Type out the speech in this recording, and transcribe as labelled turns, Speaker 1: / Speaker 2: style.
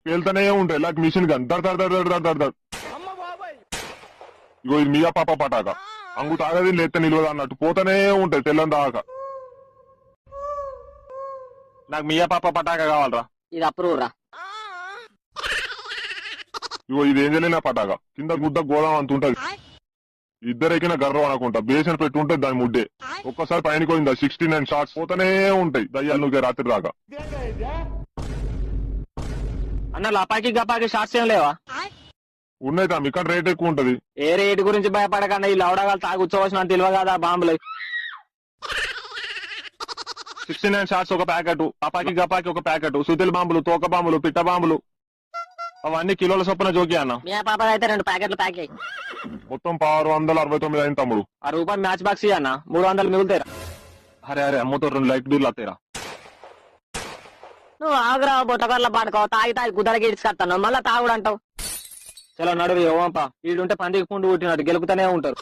Speaker 1: పేలుతూనే ఉంటాయి like machine gun దర్ దర్ దర్ దర్ దర్ దర్. ఇగో ఇది మియా పాప పటాక అంగు తాగది లేతే నిల్వదు అన్నట్టు పోతూనే ఉంటాయి తెల్లని దాకా. నాకు మియా పాప పటాక కావాలరా.
Speaker 2: ఇది అప్రూవ్ రా.
Speaker 1: ఇగో ఇది ఏం చేయలేనా పటాక కింద గుద్ద గోదాం అంత ఉంటది. ఇద్దరెక్కిన గర్వం అనుకుంటా బేసన్ పెట్టి ఉంటది దాని ముడ్డే. ఒక్కసారి పైన పోయిందా 69 షాట్స్ పోతూనే ఉంటాయి దయ్యాలు నువ్వు రాత్రి దాకా.
Speaker 2: అన్న లపాకి గపాకి షార్ట్స్ ఏం లేవా?
Speaker 1: ఉన్నాయి తమ్మి ఇక్కడ రేట్ ఎక్కువ ఉంటది.
Speaker 2: ఏ రేటు గురించి భయపడకన్నా ఈ లౌడగాలు తాగుచ్చవచ్చిన తెలియదు కదా బాంబులు.
Speaker 1: 69 షాట్స్ ఒక ప్యాకెట్, లపాకి గపాకి ఒక ప్యాకెట్, సుతిల్ బాంబులు, తోక బాంబులు, పిట్ట బాంబులు అవన్నీ కిలోల చొప్పున జోకి అన్న.
Speaker 2: మీ పాప అయితే 2 ప్యాకెట్లు ప్యాక్ అయ్యి
Speaker 1: మొత్తం 669 అయింది తమ్ముడు.
Speaker 2: ఆ రూపాయి మ్యాచ్ బాక్స్ అన్న 300 మిగులుతాయిరా.
Speaker 1: అరే అరే అమ్మతో 2 లైట్ డీర్లు వస్తాయిరా.
Speaker 2: నువ్వు ఆగ్రా బొట్టకర్ల పాడుకో తాగి తాగి కుదరకి ఇడ్చుకొస్తాను మళ్ళా తాగుడు అంటావు. చలో నడువు ఓంప వీడుంటే పందికి పుండు పుట్టినట్టు గెలుపుతూనే ఉంటారు.